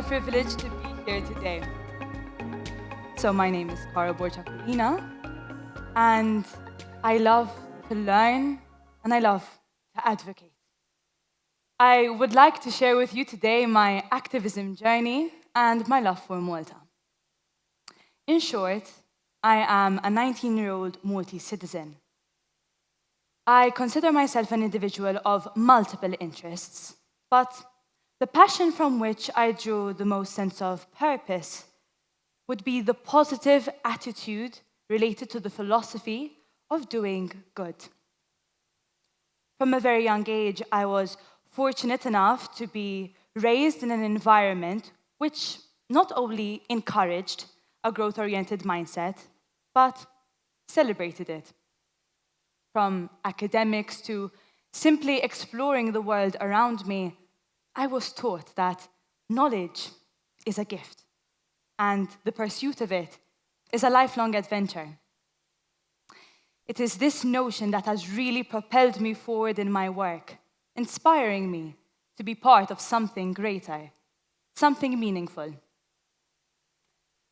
privilege to be here today. So my name is Cara Aquilina, and I love to learn and I love to advocate. I would like to share with you today my activism journey and my love for Malta. In short, I am a 19-year-old Maltese citizen. I consider myself an individual of multiple interests, but the passion from which I drew the most sense of purpose would be the positive attitude related to the philosophy of doing good. From a very young age, I was fortunate enough to be raised in an environment which not only encouraged a growth-oriented mindset, but celebrated it. From academics to simply exploring the world around me, I was taught that knowledge is a gift, and the pursuit of it is a lifelong adventure. It is this notion that has really propelled me forward in my work, inspiring me to be part of something greater, something meaningful.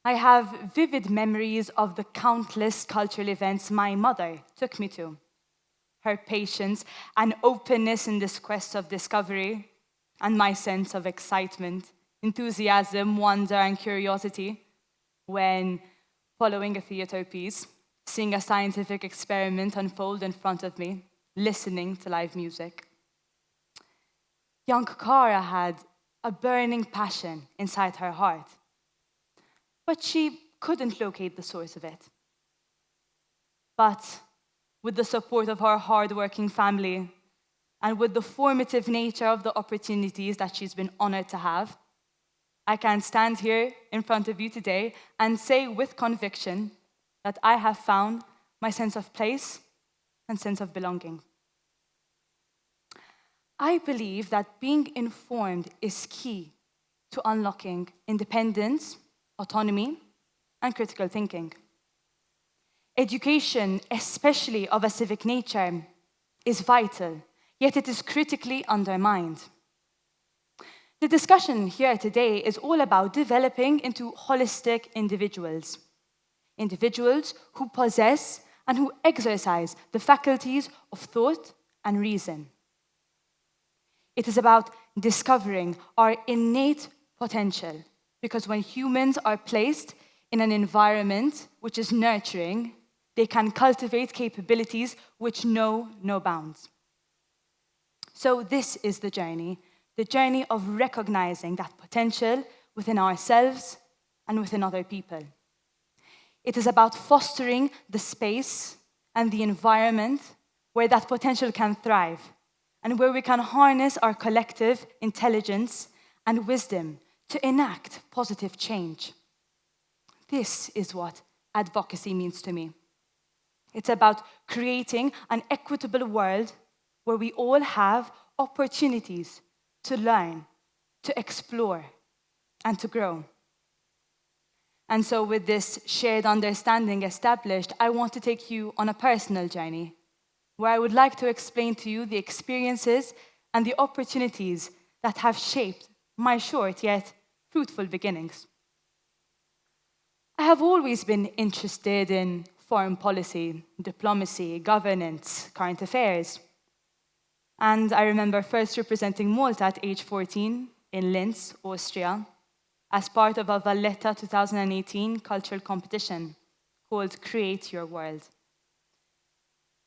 I have vivid memories of the countless cultural events my mother took me to. Her patience and openness in this quest of discovery, and my sense of excitement, enthusiasm, wonder, and curiosity when following a theater piece, seeing a scientific experiment unfold in front of me, listening to live music. Young Cara had a burning passion inside her heart, but she couldn't locate the source of it. But with the support of her hardworking family, and with the formative nature of the opportunities that she's been honored to have, I can stand here in front of you today and say with conviction that I have found my sense of place and sense of belonging. I believe that being informed is key to unlocking independence, autonomy, and critical thinking. Education, especially of a civic nature, is vital, yet it is critically undermined. The discussion here today is all about developing into holistic individuals. Individuals who possess and who exercise the faculties of thought and reason. It is about discovering our innate potential, because when humans are placed in an environment which is nurturing, they can cultivate capabilities which know no bounds. So this is the journey of recognizing that potential within ourselves and within other people. It is about fostering the space and the environment where that potential can thrive and where we can harness our collective intelligence and wisdom to enact positive change. This is what advocacy means to me. It's about creating an equitable world where we all have opportunities to learn, to explore, and to grow. And so with this shared understanding established, I want to take you on a personal journey where I would like to explain to you the experiences and the opportunities that have shaped my short yet fruitful beginnings. I have always been interested in foreign policy, diplomacy, governance, current affairs. And I remember first representing Malta at age 14 in Linz, Austria, as part of a Valletta 2018 cultural competition called Create Your World.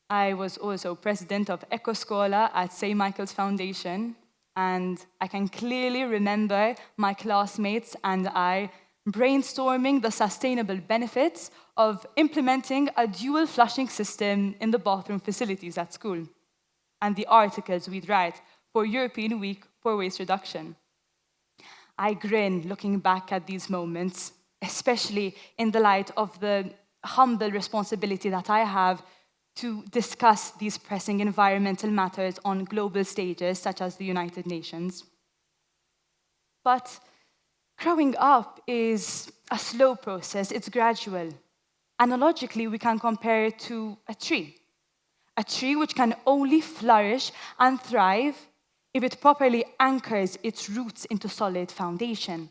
I was also president of Ecoscola at St. Michael's Foundation, and I can clearly remember my classmates and I brainstorming the sustainable benefits of implementing a dual flushing system in the bathroom facilities at school, and the articles we'd write for European Week for Waste Reduction. I grin looking back at these moments, especially in the light of the humble responsibility that I have to discuss these pressing environmental matters on global stages such as the United Nations. But growing up is a slow process, it's gradual. Analogically, we can compare it to a tree which can only flourish and thrive if it properly anchors its roots into solid foundation.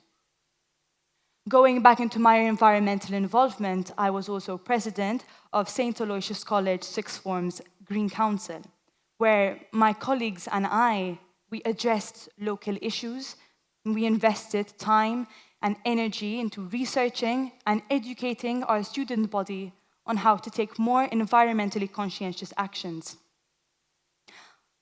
Going back into my environmental involvement, I was also president of St. Aloysius College Sixth Form's Green Council, where my colleagues and we addressed local issues, and we invested time and energy into researching and educating our student body on how to take more environmentally conscientious actions.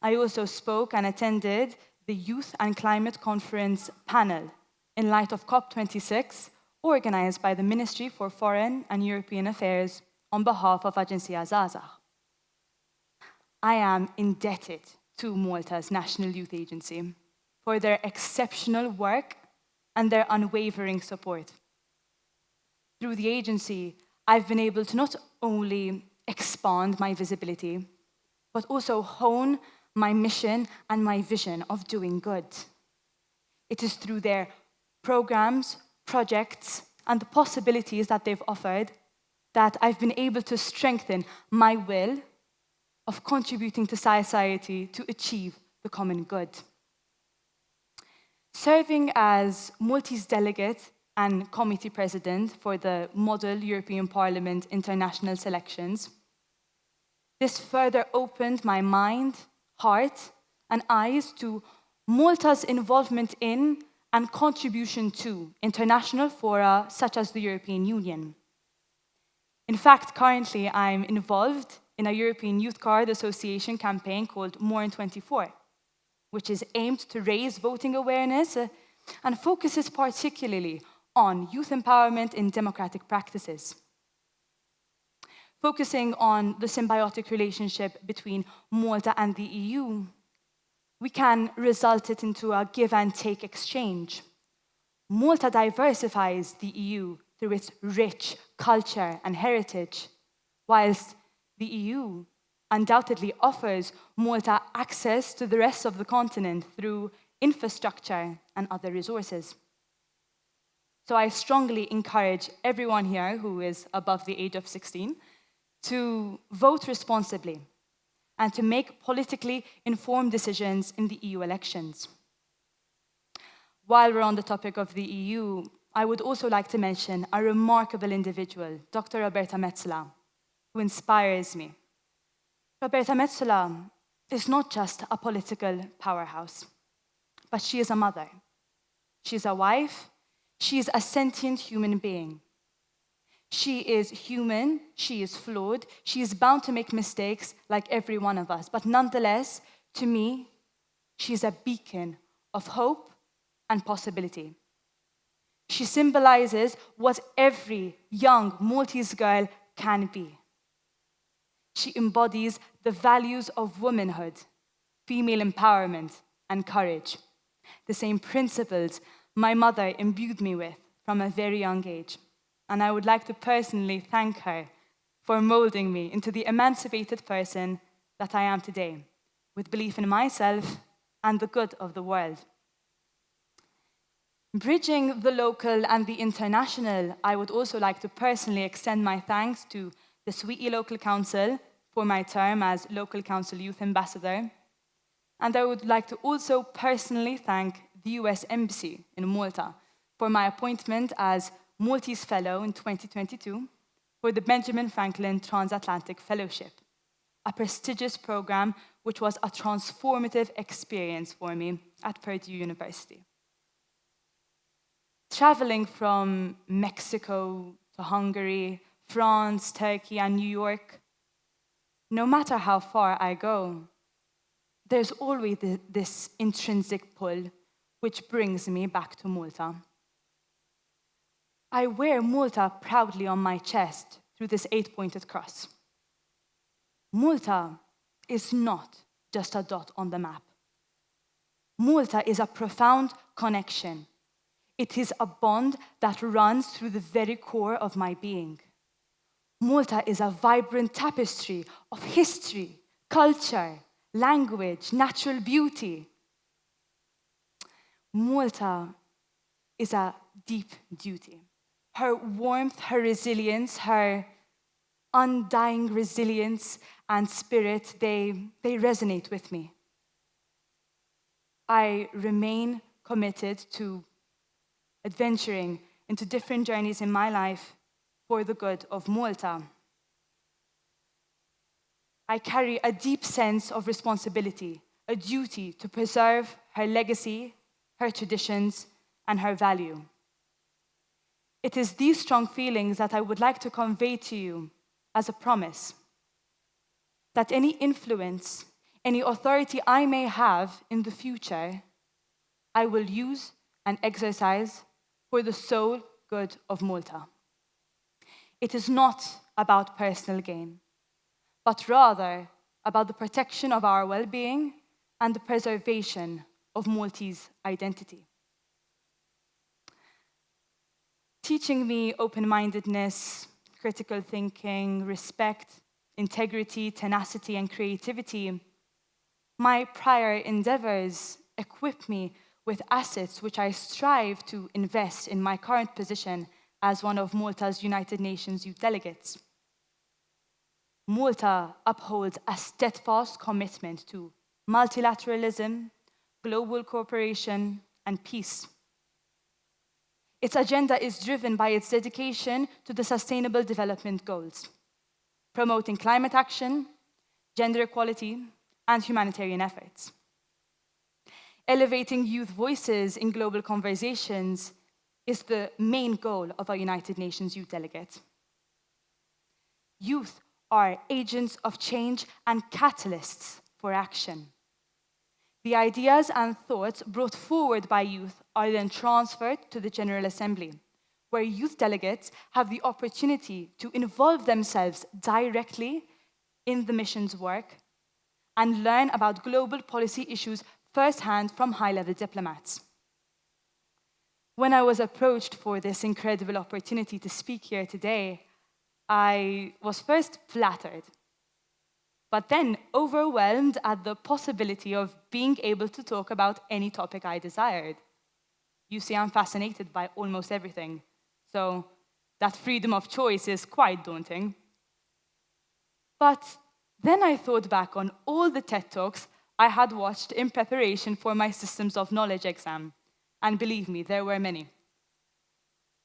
I also spoke and attended the Youth and Climate Conference panel in light of COP26, organized by the Ministry for Foreign and European Affairs on behalf of Agencia Zaza. I am indebted to Malta's National Youth Agency for their exceptional work and their unwavering support. Through the agency, I've been able to not only expand my visibility, but also hone my mission and my vision of doing good. It is through their programs, projects, and the possibilities that they've offered that I've been able to strengthen my will of contributing to society to achieve the common good. Serving as Maltese delegate and committee president for the Model European Parliament International Selections, this further opened my mind, heart, and eyes to Malta's involvement in and contribution to international fora such as the European Union. In fact, currently I'm involved in a European Youth Card Association campaign called More in 24, which is aimed to raise voting awareness and focuses particularly on youth empowerment in democratic practices. Focusing on the symbiotic relationship between Malta and the EU, we can result it into a give and take exchange. Malta diversifies the EU through its rich culture and heritage, whilst the EU undoubtedly offers Malta access to the rest of the continent through infrastructure and other resources. So I strongly encourage everyone here who is above the age of 16 to vote responsibly and to make politically informed decisions in the EU elections. While we're on the topic of the EU, I would also like to mention a remarkable individual, Dr. Roberta Metsola, who inspires me. Roberta Metsola is not just a political powerhouse, but she is a mother. She is a wife. She is a sentient human being. She is human, she is flawed, she is bound to make mistakes like every one of us. But nonetheless, to me, she is a beacon of hope and possibility. She symbolizes what every young Maltese girl can be. She embodies the values of womanhood, female empowerment, and courage, the same principles my mother imbued me with from a very young age. And I would like to personally thank her for molding me into the emancipated person that I am today, with belief in myself and the good of the world. Bridging the local and the international, I would also like to personally extend my thanks to the Sweetie Local Council for my term as Local Council Youth Ambassador. And I would like to also personally thank the US Embassy in Malta for my appointment as Maltese Fellow in 2022 for the Benjamin Franklin Transatlantic Fellowship, a prestigious program which was a transformative experience for me at Purdue University. Traveling from Mexico to Hungary, France, Turkey, and New York, no matter how far I go, there's always this intrinsic pull which brings me back to Malta. I wear Malta proudly on my chest through this 8-pointed cross. Malta is not just a dot on the map. Malta is a profound connection. It is a bond that runs through the very core of my being. Malta is a vibrant tapestry of history, culture, language, natural beauty. Malta is a deep duty. Her warmth, her resilience, her undying resilience and spirit, they resonate with me. I remain committed to adventuring into different journeys in my life for the good of Malta. I carry a deep sense of responsibility, a duty to preserve her legacy, her traditions, and her value. It is these strong feelings that I would like to convey to you as a promise that any influence, any authority I may have in the future, I will use and exercise for the sole good of Malta. It is not about personal gain, but rather about the protection of our well-being and the preservation of Maltese identity. Teaching me open-mindedness, critical thinking, respect, integrity, tenacity, and creativity, my prior endeavors equip me with assets which I strive to invest in my current position as one of Malta's United Nations Youth Delegates. Malta upholds a steadfast commitment to multilateralism, global cooperation, and peace. Its agenda is driven by its dedication to the Sustainable Development Goals, promoting climate action, gender equality, and humanitarian efforts. Elevating youth voices in global conversations is the main goal of a United Nations Youth Delegate. Youth are agents of change and catalysts for action. The ideas and thoughts brought forward by youth are then transferred to the General Assembly, where youth delegates have the opportunity to involve themselves directly in the mission's work and learn about global policy issues firsthand from high-level diplomats. When I was approached for this incredible opportunity to speak here today, I was first flattered, but then overwhelmed at the possibility of being able to talk about any topic I desired. You see, I'm fascinated by almost everything, so that freedom of choice is quite daunting. But then I thought back on all the TED Talks I had watched in preparation for my Systems of Knowledge exam, and believe me, there were many.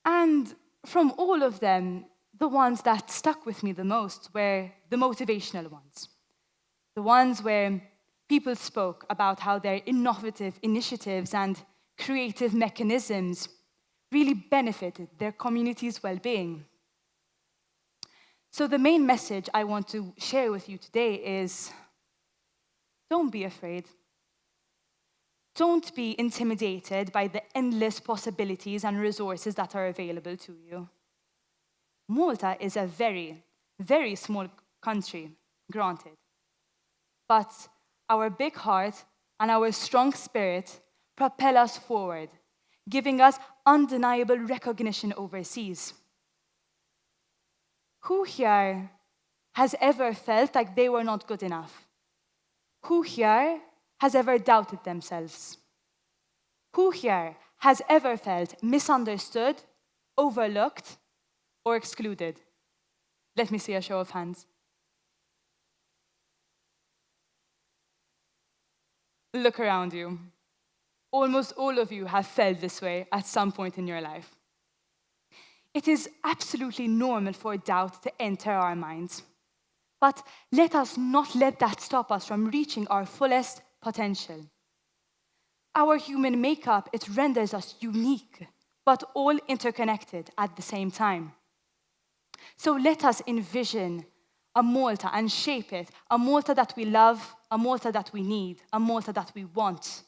And from all of them, the ones that stuck with me the most were the motivational ones. The ones where people spoke about how their innovative initiatives and creative mechanisms really benefited their community's well-being. So the main message I want to share with you today is, don't be afraid. Don't be intimidated by the endless possibilities and resources that are available to you. Malta is a very, very small country, granted. But our big heart and our strong spirit propel us forward, giving us undeniable recognition overseas. Who here has ever felt like they were not good enough? Who here has ever doubted themselves? Who here has ever felt misunderstood, overlooked, or excluded? Let me see a show of hands. Look around you. Almost all of you have felt this way at some point in your life. It is absolutely normal for doubt to enter our minds. But let us not let that stop us from reaching our fullest potential. Our human makeup, it renders us unique, but all interconnected at the same time. So let us envision a Malta and shape it, a Malta that we love, a Malta that we need, a Malta that we want.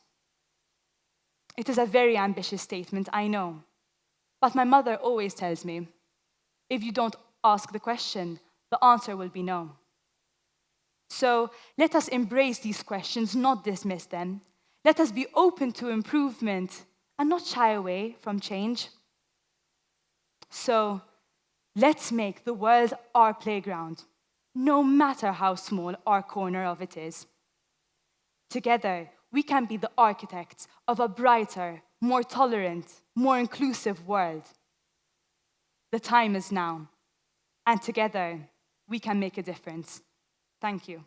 It is a very ambitious statement, I know. But my mother always tells me, if you don't ask the question, the answer will be no. So let us embrace these questions, not dismiss them. Let us be open to improvement and not shy away from change. So let's make the world our playground, no matter how small our corner of it is. Together, we can be the architects of a brighter, more tolerant, more inclusive world. The time is now, and together, we can make a difference. Thank you.